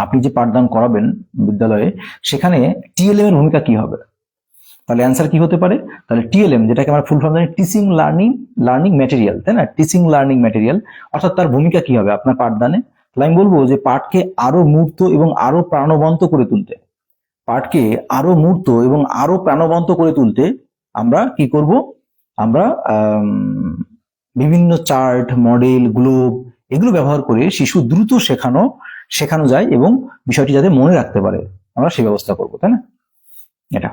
আপনি যে পাঠদান করাবেন বিদ্যালয়ে, সেখানে টিএলএম এর ভূমিকা কি হবে? তাহলে অ্যান্সার কি হতে পারে? তাহলে টিএলএম, যেটাকে আমরা ফুল ফর্ম জানি টিচিং লার্নিং ম্যাটেরিয়াল, তাই না? টিচিং লার্নিং ম্যাটেরিয়াল, অর্থাৎ তার ভূমিকা কি হবে আপনার পাঠদানে? তাহলে আমি বলবো যে পাঠকে আরো মূর্ত এবং আরো প্রাণবন্ত করে তুলতে আমরা কি করব? আমরা বিভিন্ন চার্ট, মডেল, গ্লোব এগুলো ব্যবহার করে শিশু দ্রুত শেখানো যায় এবং বিষয়টি যাতে মনে রাখতে পারে, আমরা সেই ব্যবস্থা করবো, তাই না? এটা।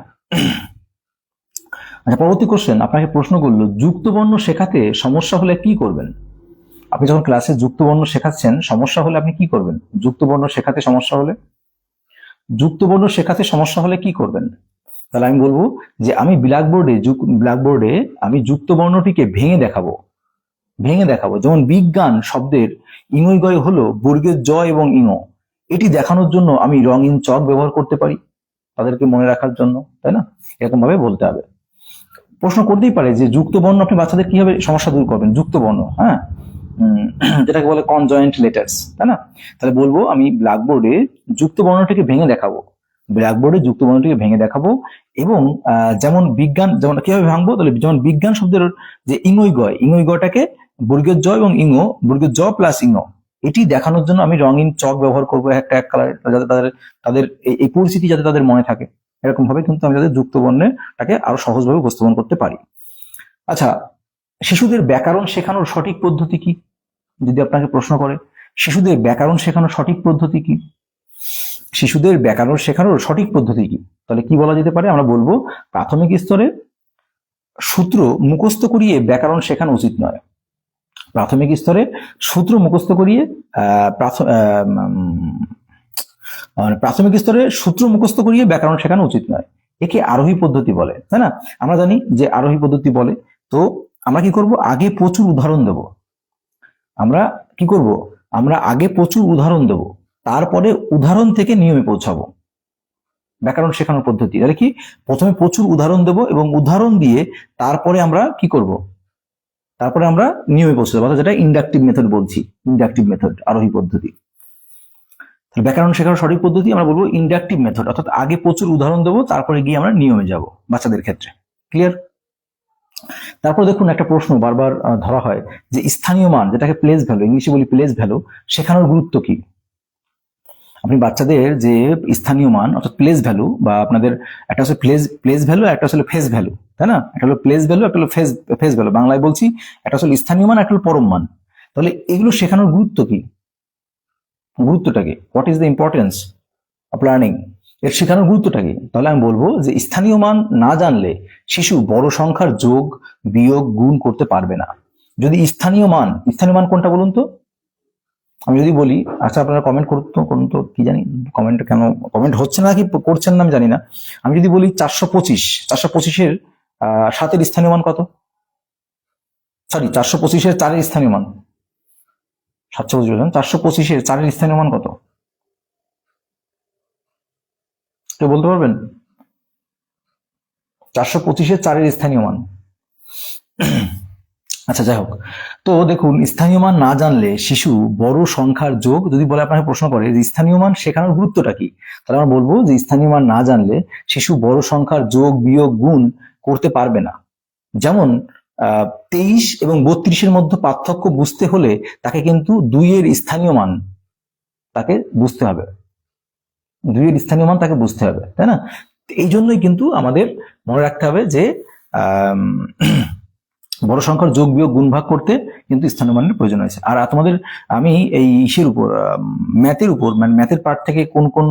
আচ্ছা, পরবর্তী কোশ্চেন, আপনাকে প্রশ্ন করলো যুক্তবর্ণ শেখাতে সমস্যা হলে কি করবেন? আপনি যখন ক্লাসে যুক্তবর্ণ শেখাচ্ছেন, সমস্যা হলে আপনি কি করবেন? যুক্তবর্ণ শেখাতে সমস্যা হলে কি করবেন? তাহলে আমি বলবো যে আমি ব্ল্যাকবোর্ডে আমি যুক্তবর্ণটিকে ভেঙে দেখাবো। যেমন বিজ্ঞান শব্দের ইঙয় গয় হলো বর্গের জ এবং ইঙ। এটি দেখানোর জন্য আমি রঙিন চক ব্যবহার করতে পারি তাদেরকে মনে রাখার জন্য, তাই না? এরকম ভাবে বলতে হবে। প্রশ্ন করতেই পারে যে যুক্তবর্ণ আপনি বাচ্চাদের কিভাবে সমস্যা দূর করবেন? যুক্তবর্ণ, হ্যাঁ, যেটাকে বলে কনজয়েন্ট লেটার্স, তাই না? তাহলে বলবো আমি ব্ল্যাকবোর্ডে যুক্তবর্ণটিকে ভেঙে দেখাবো এবং যেমন কিভাবে ভাঙবো? তাহলে যেমন বিজ্ঞান শব্দের যে ইঙয় গয়টাকে বর্গের জ এবং বর্গের জ প্লাস এটি দেখানোর জন্য আমি রঙিন চক ব্যবহার করবো এক কালার, যাতে তাদের এই পরিস্থিতি যাতে তাদের মনে থাকে। এরকম ভাবে কিন্তু আমি তাদের যুক্তবর্ণটাকে আরো সহজভাবে উপস্থাপন করতে পারি। আচ্ছা, শিশুদের ব্যাকরণ শেখানোর সঠিক পদ্ধতি কি? যদি আপনাকে প্রশ্ন করে শিশুদের ব্যাকরণ শেখানোর সঠিক পদ্ধতি কি, তাহলে কি বলা যেতে পারে? আমরা বলবো প্রাথমিক স্তরে সূত্র মুখস্থ করিয়ে ব্যাকরণ শেখানো উচিত নয়। ব্যাকরণ শেখানো উচিত নয়। একে আরোহী পদ্ধতি বলে, তাই না? আমরা জানি যে আরোহী পদ্ধতি বলে। তো আমরা কি করব? আগে প্রচুর উদাহরণ দেব, তারপরে উদাহরণ থেকে নিয়মে পৌঁছাবো। ব্যাকরণ শেখানোর পদ্ধতি তাহলে কি? প্রথমে প্রচুর উদাহরণ দেব এবং উদাহরণ দিয়ে তারপরে আমরা কি করব? তারপরে আমরা নিয়মে পৌঁছে যাবো, যেটা ইন্ডাকটিভ মেথড বলছি, আরোহী পদ্ধতি। ব্যাকরণ শেখানোর সঠিক পদ্ধতি আমরা বলবো ইন্ডাকটিভ মেথড, অর্থাৎ আগে প্রচুর উদাহরণ দেবো, তারপরে গিয়ে আমরা নিয়মে যাব বাচ্চাদের ক্ষেত্রে। ক্লিয়ার? তারপর দেখুন, একটা প্রশ্ন বারবার ধরা হয় যে স্থানীয় মান, যেটাকে প্লেস ভ্যালু, ইংলিশে বলি প্লেস ভ্যালু, শেখানোর গুরুত্ব কি? আপনি বাচ্চাদের যে স্থানীয় মান অর্থাৎ প্লেস ভ্যালু, বা আপনাদের একটা হচ্ছে প্লেস ভ্যালু, একটা হচ্ছে ফেস ভ্যালু, তাই না? একটা হলো প্লেস ভ্যালু, একটা হলো ফেস ভ্যালু, বাংলায় বলছি একটা হচ্ছে স্থানীয় মান, একটা হলো পরম মান। তাহলে এগুলো শেখানোর গুরুত্বটা কি? What is the importance of learning? এর শেখানোর গুরুত্বটা কি? তাহলে আমি বলবো যে স্থানীয় মান না জানলে শিশু বড় সংখ্যার যোগ বিয়োগ গুণ করতে পারবে না। যদি স্থানীয় মান কোনটা বলুন তো? আমি যদি বলি, আচ্ছা আপনারা কমেন্ট করুন তো, কি জানি কমেন্ট কেন কমেন্ট হচ্ছে না, কি করছেন না আমি জানি না। আমি যদি বলি 425 সাতের স্থানীয় মান কত? সরি, 425 4-এর স্থানীয় মান 725 বললাম, 425 4-এর স্থানীয় মান কত? কেউ বলতে পারবেন? 425 4-এর স্থানীয় মান। আচ্ছা যাই হোক, তো দেখুন স্থানীয় মান না জানলে শিশু বড় সংখ্যার যোগ, যদি বলে আপনাকে প্রশ্ন করে যে স্থানীয় মান শেখানোর গুরুত্বটা কি, তাহলে আমরা বলবো যে স্থানীয় মান না জানলে শিশু বড় সংখ্যার যোগ বিয়োগ গুণ করতে পারবে না। যেমন 23 এবং 32-এর মধ্যে পার্থক্য বুঝতে হলে তাকে কিন্তু 2-এর স্থানীয় মান তাকে বুঝতে হবে, 2-এর স্থানীয় মান তাকে বুঝতে হবে, তাই না? এই জন্যই কিন্তু আমাদের মনে রাখতে হবে যে বড় সংখ্যার যোগ বিয়োগ গুণ ভাগ করতে কিন্তু স্থানীয় মানের প্রয়োজন হয়েছে। আর তোমাদের আমি এই ইসের উপর ম্যাথের উপর, মানে ম্যাথের পার্ট থেকে কোন কোন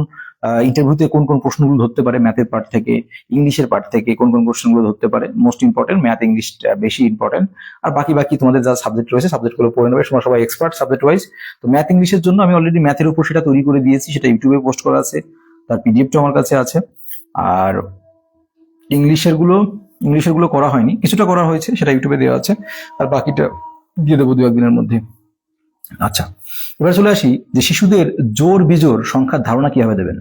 ইন্টারভিউতে কোন কোন প্রশ্নগুলো ধরতে পারে, ম্যাথের পার্ট থেকে, ইংলিশের পার্ট থেকে কোন কোন প্রশ্নগুলো ধরতে পারে, মোস্ট ইম্পর্টেন্ট ম্যাথ ইংলিশ বেশি ইম্পর্টেন্ট, আর বাকি তোমাদের যা সাবজেক্ট রয়েছে সাবজেক্টগুলো পড়ে নেবে, তোমরা সবাই এক্সপার্ট সাবজেক্ট ওয়াইজ। তো ম্যাথ ইংলিশের জন্য আমি অলরেডি ম্যাথের উপর সেটা তৈরি করে দিয়েছি, সেটা ইউটিউবে পোস্ট করা আছে, তার পিডিএফটা আমার কাছে আছে। আর ইংলিশের গুলো করা হয়নি, কিছুটা করা হয়েছে, সেটা ইউটিউবে দেওয়া আছে, আর বাকিটা দিয়ে দেবো 2-1 দিনের মধ্যে। আচ্ছা, এবার চলে আসি যে শিশুদের জোড় বিজোড় সংখ্যার ধারণা কিভাবে দেবেন।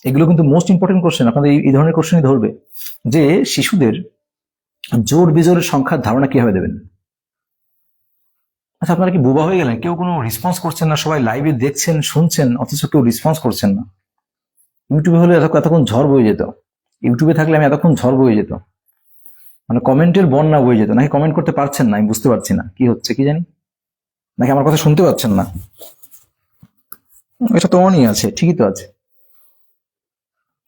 এগুলো কিন্তু মোস্ট ইম্পর্টেন্ট কোশ্চেন, আপনাদের এই ধরনের কোশ্চেনই ধরবে যে শিশুদের জোড় বিজোড়ের সংখ্যার ধারণা কিভাবে দেবেন। আচ্ছা, আপনারা কি বোবা হয়ে গেলেন? কেউ কোনো রেসপন্স করছেন না, সবাই লাইভে দেখছেন শুনছেন অথচ কেউ রেসপন্স করছেন না। ইউটিউবে হলে এতক্ষণ ঝড় বয়ে যেত, ইউটিউবে থাকলে আমি এতক্ষণ ঝড় বয়ে যেত, মানে কমেন্টের বন্যা বয়ে যেত। নাকি কমেন্ট করতে পারছেন না, আমি বুঝতে পারছি না কি হচ্ছে, কি জানি, নাকি আমার কথা শুনতে পাচ্ছেন না? এটা তো অনই আছে, ঠিকই তো আছে,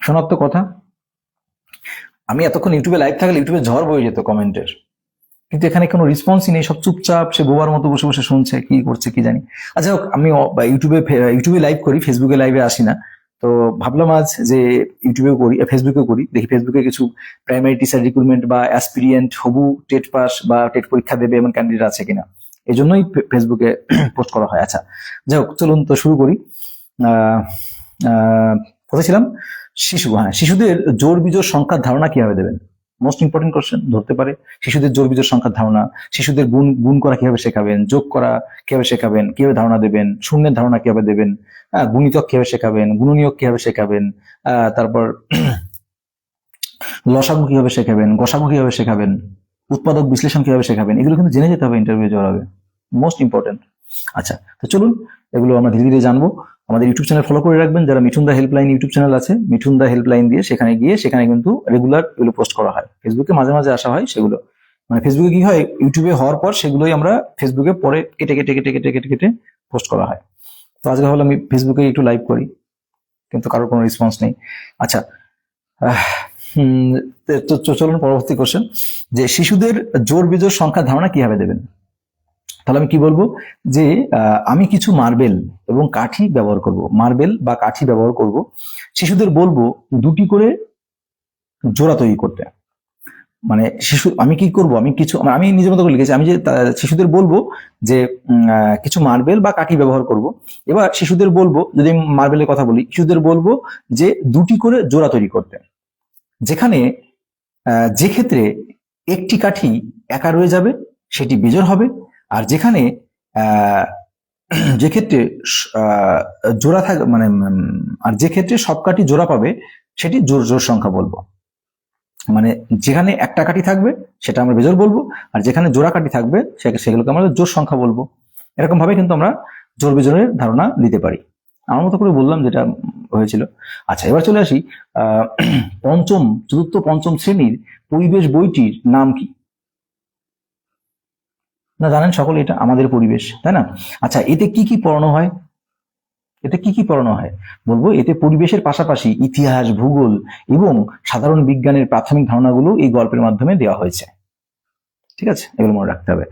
শোনার তো কথা। আমি এতক্ষণ ইউটিউবে লাইভ থাকলে ইউটিউবে ঝড় বয়ে যেত কমেন্টের, কিন্তু এখানে কোনো রেসপন্সই নেই, সব চুপচাপ, সে বোবার মতো বসে বসে শুনছে, কি করছে কি জানি। আচ্ছা হোক, আমি ইউটিউবে লাইভ করি, ফেসবুকে লাইভে আসি না, তো ভাবলাম আজ যে ইউটিউবে করি, ফেসবুকে করি, দেখি ফেসবুকে কিছু প্রাইমারি টিচার রিক্রুটমেন্ট বা অ্যাসপিরিয়েন্ট হবু টেট পাস বা টেট পরীক্ষা দেবে এমন ক্যান্ডিডেট আছে কিনা, এই জন্যই ফেসবুকে পোস্ট করা হয়। আচ্ছা যাই হোক, চলুন তো শুরু করি। কোথায় ছিলাম? শিশুদের জোড় বিজোড় সংখ্যার ধারণা কিভাবে দেবেন? মোস্ট ইম্পর্টেন্ট কোশ্চেন, ধরতে পারে। শিশুদের জোড় বিজোড় সংখ্যার ধারণা, শিশুদের গুণ করা কিভাবে শেখাবেন, যোগ করা কিভাবে শেখাবেন, কিভাবে ধারণা দেবেন, শূন্যের ধারণা কিভাবে দেবেন, গুণিতক কিভাবে শেখাবেন, গুণনীয়ক কিভাবে শেখাবেন, তারপর লসাগু কিভাবে শেখাবেন, গসাগু কিভাবে শেখাবেন, উৎপাদক বিশ্লেষণ কিভাবে শেখাবেন, এগুলো কিন্তু জেনে যেতে হবে ইন্টারভিউ যাওয়ার আগে, মোস্ট ইম্পর্টেন্ট। আচ্ছা, তো চলুন এগুলো আমরা ধীরে ধীরে জানবো। আমাদের ইউটিউব চ্যানেল ফলো করে রাখবেন, যারা মিঠুন দা হেল্পলাইন ইউটিউব চ্যানেল আছে, মিঠুন দা হেল্পলাইন দিয়ে সেখানে কিন্তু রেগুলার এগুলো পোস্ট করা হয়। ফেসবুকে মাঝে মাঝে আসা হয়, সেগুলো মানে ফেসবুকে কি হয়, ইউটিউবে হওয়ার পর সেগুলোই আমরা ফেসবুকে পরে কেটে কেটে কেটে কেটে কেটে কেটে পোস্ট করা হয়। তো আজকে হলো আমি ফেসবুকে একটু লাইভ করি, কিন্তু কারোর কোনো রেসপন্স নেই। আচ্ছা, তো চলুন পরবর্তী কোশ্চেন, যে শিশুদের জোড় বিজোড় সংখ্যার ধারণা কিভাবে দেবেন। তাহলে আমি কি বলবো, যে আমি কিছু মার্বেল এবং কাঠি ব্যবহার করব, মার্বেল বা কাঠি ব্যবহার করব, শিশুদের বলবো 2টি করে জোড়া তৈরি করতে। মানে আমি কি করব, আমি নিজের মতো করে লিখেছি, আমি যে শিশুদের বলবো যে কিছু মার্বেল বা কাঠি ব্যবহার করব। এবার শিশুদের বলবো, যদি আমি মার্বেলের কথা বলি, শিশুদের বলবো যে 2টি করে জোড়া তৈরি করতে, যে ক্ষেত্রে একটি কাঠি একা রয়ে যাবে সেটি বিজোড় হবে, আর যে ক্ষেত্রে জোড়া থাকবে, মানে আর যে ক্ষেত্রে সব কাঠি জোড়া পাবে সেটি জোড় সংখ্যা বলবো। মানে যেখানে একটা কাঠি থাকবে সেটা আমরা বিজোড় বলবো, আর যেখানে জোড়া কাঠি থাকবে সেগুলোকে আমরা জোড় সংখ্যা বলবো। এরকম ভাবে কিন্তু আমরা জোড় বিজোড়ের ধারণা দিতে পারি। আমার মতো করে বললাম যেটা হয়েছিল। আচ্ছা, এবার চলে আসি চতুর্থ পঞ্চম শ্রেণীর পরিবেশ বইটির নাম কি? না, জানেন সকলে, এটা আমাদের পরিবেশ, তাই না? আচ্ছা, এতে কি কি পড়ানো হয়? বলবো, এতে পরিবেশের পাশাপাশি ইতিহাস, ভূগোল এবং সাধারণ বিজ্ঞানের প্রাথমিক ধারণাগুলো এই গল্পের মাধ্যমে দেওয়া হয়েছে। ঠিক আছে, এগুলো মনে রাখতে হবে।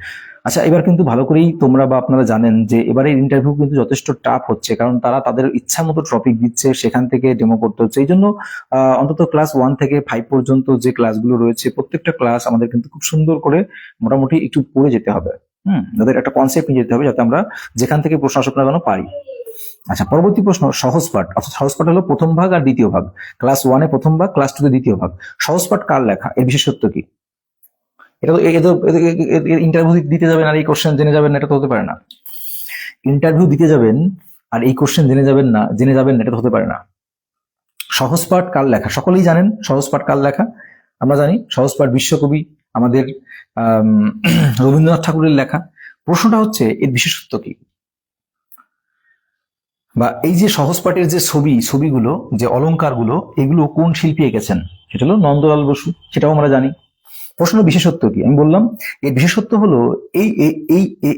আচ্ছা, এবার কিন্তু ভালো করেই তোমরা বা আপনারা জানেন যে এবারে ইন্টারভিউ কিন্তু যথেষ্ট টাফ হচ্ছে, কারণ তারা তাদের ইচ্ছা মতো টপিক দিচ্ছে, সেখান থেকে ডেমো করতে হচ্ছে। এই জন্য অন্তত ক্লাস 1 থেকে 5 পর্যন্ত যে ক্লাসগুলো রয়েছে প্রত্যেকটা ক্লাস আমাদের কিন্তু খুব সুন্দর করে মোটামুটি একটু পড়ে যেতে হবে। যাদের একটা কনসেপ্ট নিয়ে যেতে হবে, যাতে আমরা যেখান থেকে প্রশ্ন আসুক না কেন পারি। আচ্ছা, পরবর্তী প্রশ্ন, সহজ পাঠ। অর্থাৎ সহজ পাঠ হলো প্রথম ভাগ আর দ্বিতীয় ভাগ। ক্লাস 1-এ প্রথম ভাগ, ক্লাস 2-তে দ্বিতীয় ভাগ। সহজ পাঠ কার লেখা, এর বিশেষত্ব কি? এটা তো ইন্টারভিউ দিতে যাবেন আর এই কোশ্চেন জেনে যাবেন না, এটা তো হতে পারে না। ইন্টারভিউ দিতে যাবেন আর এই কোশ্চেন জেনে যাবেন না, এটা তো হতে পারে না। সহজ পাঠ কার লেখা? সকলেই জানেন সহজ পাঠ কার লেখা। আমরা জানি সহজ পাঠ বিশ্বকবি আমাদের রবীন্দ্রনাথ ঠাকুরের লেখা। প্রশ্নটা হচ্ছে এর বিশেষত্ব কি, বা এই যে সহজ পাঠের যে ছবিগুলো, যে অলংকারগুলো, এগুলো কোন শিল্পী এঁকেছেন? সেটা হলো নন্দলাল বসু, সেটাও আমরা জানি। প্রশ্ন বিশেষত্ব কি? আমি বললাম এর বিশেষত্ব হলো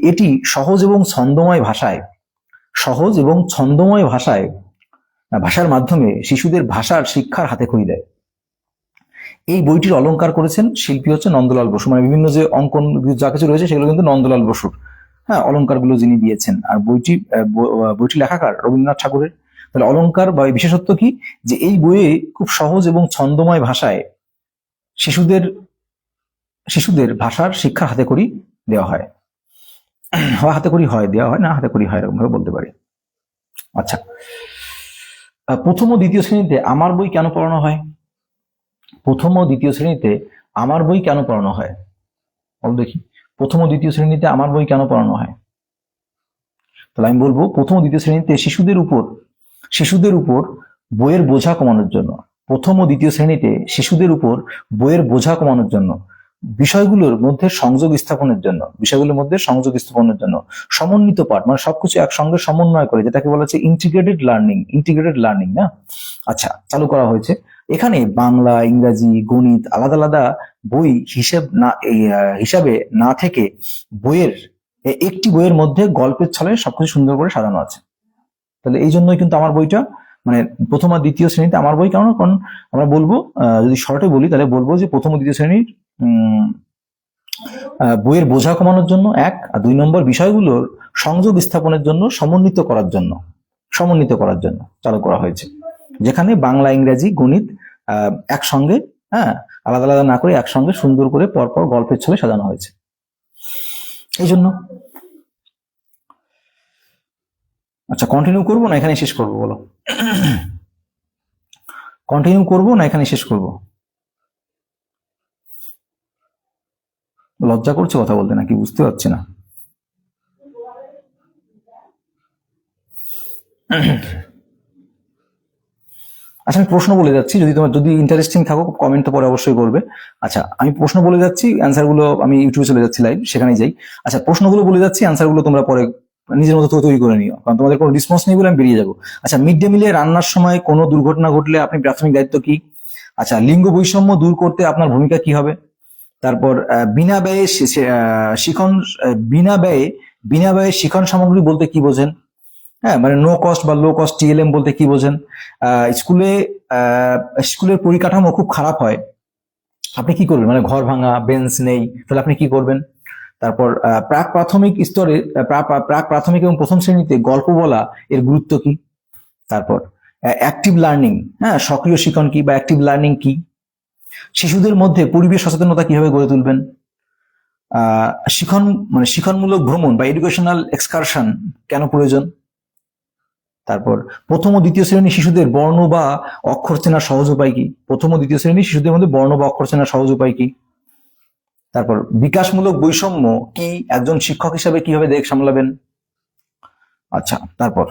এটি সহজ এবং ছন্দময় ভাষায়, ভাষার মাধ্যমে শিশুদের ভাষার শিক্ষার হাতেখড়ি দেয়। এই বইটির অলংকার করেছেন শিল্পী হচ্ছে নন্দলাল বসু, মানে বিভিন্ন যে অঙ্কন যা কিছু রয়েছে সেগুলো কিন্তু নন্দলাল বসুর, হ্যাঁ, অলংকারগুলো যিনি দিয়েছেন। আর বইটি লেখাকার রবীন্দ্রনাথ ঠাকুরের। তাহলে অলংকার বা বিশেষত্ব কি? যে এই বইয়ে খুব সহজ এবং ছন্দময় ভাষায় শিশুদের ভাষার শিক্ষা হাতেখড়ি দেওয়া হয়, হাতেখড়ি হয়, দেওয়া হয় না, হাতেখড়ি হয়, এরকম ভাবে বলতে পারি। আচ্ছা, প্রথম ও দ্বিতীয় শ্রেণীতে আমার বই কেন পড়ানো হয়? প্রথম ও দ্বিতীয় শ্রেণীতে আমার বই কেন পড়ানো হয়? বল দেখি, প্রথম ও দ্বিতীয় শ্রেণীতে আমার বই কেন পড়ানো হয়? তাহলে আমি বলবো প্রথম ও দ্বিতীয় শ্রেণীতে শিশুদের উপর বইয়ের বোঝা কমানোর জন্য। প্রথম ও দ্বিতীয় শ্রেণীতে শিশুদের উপর বইয়ের বোঝা কমানোর জন্য, বিষয়গুলোর মধ্যে সংযোগ স্থাপনের জন্য, সমন্বিত পাঠ, মানে সবকিছু একসঙ্গে সমন্বয় করে, যেটাকে বলা হচ্ছে ইন্টিগ্রেটেড লার্নিং না? আচ্ছা, চালু করা হয়েছে। এখানে বাংলা, ইংরাজি, গণিত আলাদা আলাদা বই হিসাবে না থেকে একটি বইয়ের মধ্যে গল্পের ছলে সবকিছু সুন্দর করে সাজানো আছে। তাহলে এই জন্যই কিন্তু আমার বইটা, মানে প্রথম আর দ্বিতীয় শ্রেণীতে আমার বই কেন? কারণ আমরা বলবো, যদি শর্টে বলি তাহলে বলবো যে প্রথম ও দ্বিতীয় শ্রেণীর বইয়ের বোঝা কমানোর জন্য এক, আর 2 নম্বর বিষয়গুলোর সংযোগ স্থাপনের জন্য, সমন্বিত করার জন্য চালু করা হয়েছে, যেখানে বাংলা, ইংরাজি, গণিত একসঙ্গে, হ্যাঁ, আলাদা আলাদা না করে একসঙ্গে সুন্দর করে পরপর গল্পের ছলে সাজানো হয়েছে, এই জন্য। আচ্ছা, কন্টিনিউ করবো না এখানে শেষ করবো? বলো, কন্টিনিউ করবো না এখানে শেষ করবো? লজ্জা করছে কথা বলতে নাকি বুঝতে পারছি না। আচ্ছা, আমি প্রশ্ন বলে যাচ্ছি, যদি ইন্টারেস্টিং থাকো কমেন্ট তো পরে অবশ্যই করবে। আচ্ছা, আমি প্রশ্ন বলে যাচ্ছি, অ্যান্সার গুলো আমি ইউটিউবে চলে যাচ্ছি লাইভ, সেখানেই যাই। আচ্ছা, প্রশ্নগুলো বলে যাচ্ছি, অ্যান্সার গুলো তোমরা পরে নিজের মতো তৈরি করে নিও, কারণ তোমাদের কোনো রেসপন্স নেই বলে আমি বেরিয়ে যাবো। আচ্ছা, মিড ডে মিলে রান্নার সময় কোনো দুর্ঘটনা ঘটলে আপনি প্রাথমিক দায়িত্ব কি? আচ্ছা, লিঙ্গ বৈষম্য দূর করতে আপনার ভূমিকা কি হবে? তারপর বিনা ব্যয়ে শিক্ষণ সামগ্রী বলতে কি বোঝেন? হ্যাঁ, মানে নো কস্ট বা লো কস্ট টিএলএম বলতে কি বোঝেন? স্কুলের পরিকাঠামো খুব খারাপ হয়, আপনি কি করবেন? মানে ঘর ভাঙা, বেঞ্চ নেই, তাহলে আপনি কি করবেন? তারপর প্রাক প্রাথমিক এবং প্রথম শ্রেণীতে গল্প বলা এর গুরুত্ব কি? তারপর অ্যাক্টিভ লার্নিং, হ্যাঁ, সক্রিয় শিক্ষণ কি বা অ্যাক্টিভ লার্নিং কি? শিশুদের মধ্যে পরিবেশ সচেতনতা কিভাবে গড়ে তুলবেন? শিক্ষণমূলক ভ্রমণ বা এডুকেশনাল এক্সকারশন কেন প্রয়োজন? তারপর প্রথম ও দ্বিতীয় শ্রেণী শিশুদের বর্ণ বা অক্ষর চেনার সহজ উপায় কি? প্রথম ও দ্বিতীয় শ্রেণী শিশুদের মধ্যে বর্ণ বা অক্ষর চেনার সহজ উপায় কি? তারপর বিকাশমূলক বৈষম্য কি, একজন শিক্ষক হিসাবে কিভাবে দেখ সামলাবেন? আচ্ছা, তারপর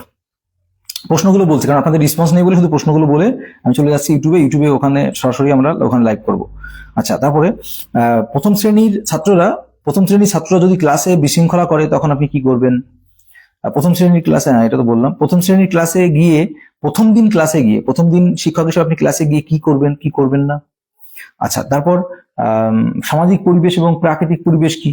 প্রশ্নগুলো বলছি, কারণ আপনাদের রেসপন্স নেই বলে শুধু প্রশ্নগুলো বলে আমি চলে যাচ্ছি ইউটিউবে, ওখানে সরাসরি আমরা ওখানে লাইভ করব। আচ্ছা, তারপরে প্রথম শ্রেণীর ছাত্ররা যদি ক্লাসে বিশৃঙ্খলা করে তখন আপনি কি করবেন? প্রথম শ্রেণীর ক্লাসে, এটা তো বললাম, প্রথম শ্রেণীর ক্লাসে গিয়ে প্রথম দিন শিক্ষক হিসেবে আপনি ক্লাসে গিয়ে কি করবেন, কি করবেন না? আচ্ছা, তারপর সামাজিক পরিবেশ এবং প্রাকৃতিক পরিবেশ কি?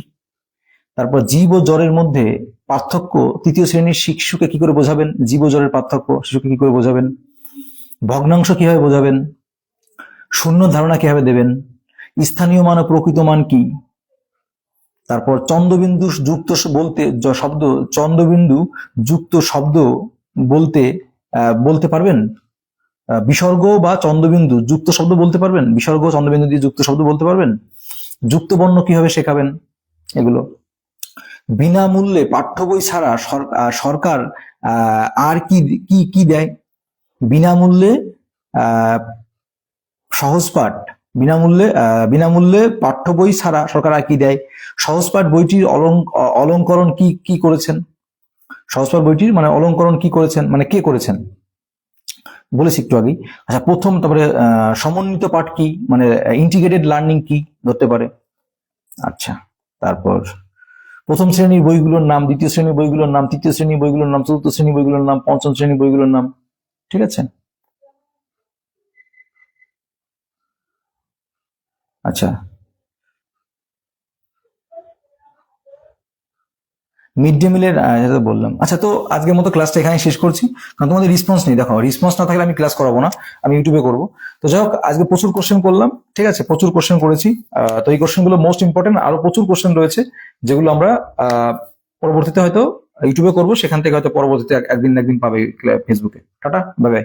তারপর জীব ও জড়ের মধ্যে পার্থক্য তৃতীয় শ্রেণীর শিশুকে কি করে বোঝাবেন? জীব ও জড়ের পার্থক্য শিশুকে কি করে বোঝাবেন? ভগ্নাংশ কিভাবে বোঝাবেন? শূন্য ধারণা কিভাবে দেবেন? স্থানীয় মান ও প্রকৃত মান কি? তারপর চন্দ্রবিন্দু যুক্ত বলতে শব্দ, চন্দ্রবিন্দু যুক্ত শব্দ বলতে বলতে পারবেন? বিসর্গ বা চন্দ্রবিন্দু যুক্ত শব্দ বলতে পারবেন? বিসর্গ চন্দ্রবিন্দু দিয়ে যুক্ত শব্দ বলতে পারবেন? যুক্ত বর্ণ কিভাবে শেখাবেন? এগুলো। বিনামূল্যে পাঠ্য বই ছাড়া সরকার আর কি কি কি দেয়? বিনামূল্যে সহজ পাঠ, বিনামূল্যে পাঠ্য বই ছাড়া সরকার আর কি দেয়? সহজ পাঠ বইটির অলঙ্করণ কি কি করেছেন? সহজ পাঠ বইটির মানে অলঙ্করণ কি করেছেন, মানে কে করেছেন বলেছি একটু আগেই। আচ্ছা, প্রথম, তারপরে সমন্বিত পাঠ কি, মানে ইন্টিগ্রেটেড লার্নিং কি ধরতে পারে? আচ্ছা, তারপর প্রথম শ্রেণীর বইগুলোর নাম, দ্বিতীয় শ্রেণীর বইগুলোর নাম, তৃতীয় শ্রেণীর বইগুলোর নাম, চতুর্থ শ্রেণীর বইগুলোর নাম, পঞ্চম শ্রেণীর বইগুলোর নাম। ঠিক আছে। আচ্ছা, মিড ডে মিলের যেটা বললাম। আচ্ছা, তো আজকের মতো ক্লাসটা এখানে শেষ করছি, কারণ তোমাদের রেসপন্স নেই। দেখো, রেসপন্স না থাকলে আমি ক্লাস করাবো না, আমি ইউটিউবে করবো। তো যাই হোক, আজকে প্রচুর কোশ্চেন করলাম, ঠিক আছে, প্রচুর কোশ্চেন করেছি। তো এই কোশ্চেন গুলো মোস্ট ইম্পর্টেন্ট, আরো প্রচুর কোশ্চেন রয়েছে যেগুলো আমরা পরবর্তীতে হয়তো ইউটিউবে করবো, সেখান থেকে হয়তো পরবর্তীতে একদিন না একদিন পাবে ফেসবুকে। Tata, bye bye.